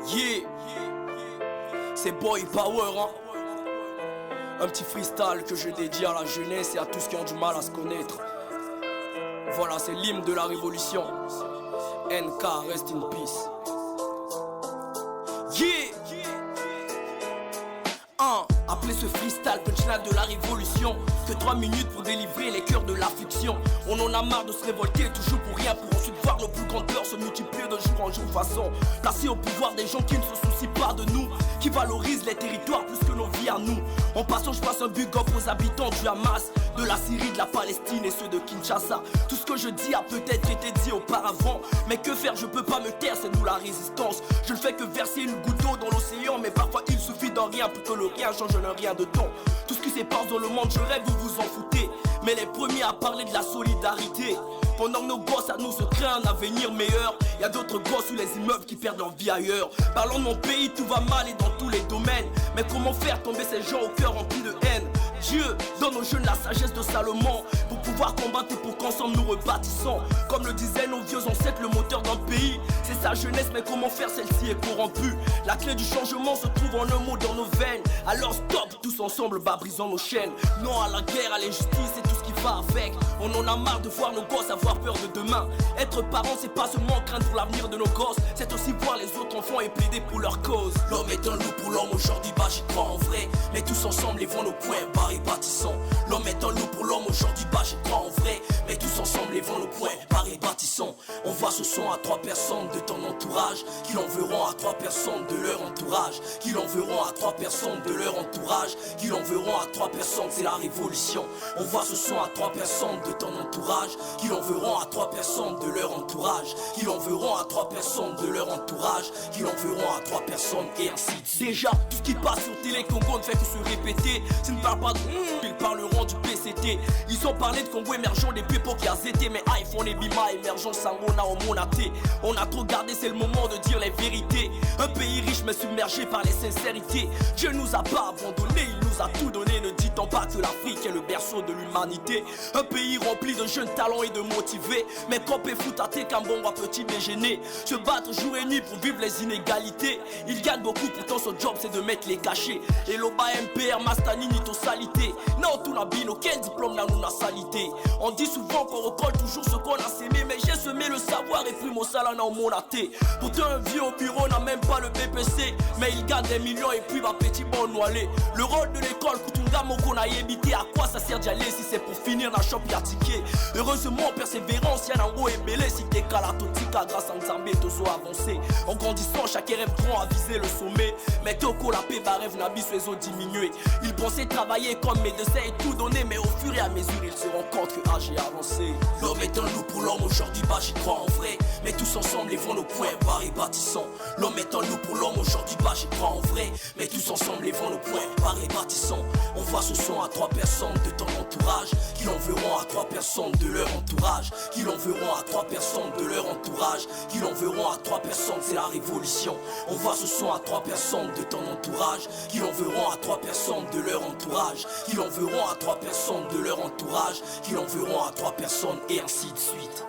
Yeah, c'est Boy Power, hein. Un petit freestyle que je dédie à la jeunesse et à tous qui ont du mal à se connaître. Voilà, c'est l'hymne de la révolution. NK, rest in peace. Yeah. Appelez ce freestyle punchline de la révolution. Que 3 minutes pour délivrer les cœurs de l'affliction. On en a marre de se révolter toujours pour rien, pour ensuite voir nos plus grandes peurs se multiplier de jour en jour. Façon placés au pouvoir des gens qui ne se soucient pas de nous, qui valorisent les territoires plus que nos vies à nous. En passant je passe un big up aux habitants du Hamas, de la Syrie, de la Palestine et ceux de Kinshasa. Tout ce que je dis a peut-être été dit auparavant, mais que faire, je peux pas me taire, c'est nous la résistance. Je ne fais que verser une goutte d'eau dans l'océan, mais parfois il suffit d'un rien pour que le rien change un rien de temps. Tout ce qui se passe dans le monde, je rêve, vous vous en foutez, mais les premiers à parler de la solidarité. Pendant que nos gosses à nous se créent un avenir meilleur, y'a d'autres gosses sous les immeubles qui perdent leur vie ailleurs. Parlons de mon pays, tout va mal et dans tous les domaines, mais comment faire tomber ces gens au cœur rempli de haine? Dieu donne aux jeunes la sagesse de Salomon pour pouvoir combattre et pour qu'ensemble nous rebâtissons. Comme le disaient nos vieux ancêtres, le moteur d'un pays, c'est sa jeunesse, mais comment faire, celle-ci est corrompue. La clé du changement se trouve en un mot dans nos veines. Alors stop, tous ensemble, brisons nos chaînes. Non à la guerre, à l'injustice et tout ce qui va avec. On en a marre de voir nos gosses avoir peur de demain. Être parent, c'est pas seulement craindre pour l'avenir de nos gosses, c'est aussi voir les autres enfants et plaider pour leur cause. L'homme est un loup pour l'homme, aujourd'hui j'y crois en vrai. Mais tous ensemble, levons nos poings, et bâtissons. L'homme est un loup pour l'homme, aujourd'hui j'y crois en vrai. Mais tous ensemble, levons nos poings, et bâtissons. On voit ce son à 3 personnes de ton entourage, qui l'enverront à 3 personnes de leur entourage, qui l'enverront à 3 personnes de leur entourage, qui l'enverront à 3 personnes, c'est la révolution. On voit ce son à 3 personnes de ton entourage, qui l'enverront à 3 personnes de leur entourage, qui l'enverront à 3 personnes de leur entourage, qui l'enverront à 3 personnes et ainsi de suite. Déjà, tout ce qui passe sur Télé Congo ne fait que se répéter. S'ils ne parlent pas de ils parleront du PCT. Ils ont parlé de Congo émergent des pépos qui a zété, mais iPhone et Bima émergent Sangona au Monaté. On a trop gardé, c'est le moment de dire les vérités. Un pays riche mais submergé par les sincérités. Dieu nous a pas abandonnés, il nous a tout donné. Ne dit-on pas que l'Afrique est le berceau de l'humanité? Un pays rempli de jeunes talents et de motivés, mais Cop et Foutaté Kambongo petit déjeuner. Se battre jour et nuit pour vivre les inégalités. Ils gagnent beaucoup, pourtant son job c'est de mettre les cachets. Et l'Oba MPR Mastani Nito Salité. Non tout n'a bino, quel diplôme n'a nous salité. On dit souvent qu'on recolle toujours ce qu'on a sémé, mais j'ai semé le savoir et puis mon salana au monaté. Pourtant un vieux au bureau n'a même pas le BPC, mais il gagne des millions et puis va petit bon noilé. Le rôle de l'école Kutunga Moko n'a évité. À quoi ça sert d'y aller si c'est pour finir la shop y'a ticket? Heureusement persévérance y'a nango et belé. Si t'es kalatotika grâce à Nzambé tozo avancé. En grandissant chaque rêve grand à viser le sommet, mais Toko la paix rêve n'abis les autres diminué. Ils pensaient travailler comme médecin et tout donner, mais au fur et à mesure ils se rendent compte que j'ai avancé. L'homme est un loup pour l'homme, aujourd'hui j'y crois en vrai. Mais tous ensemble levons nos poings, et bâtissons. L'homme est un loup pour l'homme, aujourd'hui j'y crois en vrai. Mais tous ensemble levons nos poings, et bâtissons. On voit ce son à 3 personnes de ton entourage, qui l'enverront à 3 personnes de leur entourage, qui l'enverront à 3 personnes de leur entourage, qui l'enverront à 3 personnes, c'est la révolution. On voit ce son à 3 personnes de ton entourage, qui l'enverront à 3 personnes de leur entourage, qui l'enverront à 3 personnes de leur entourage, qui l'enverront à 3 personnes et ainsi de suite.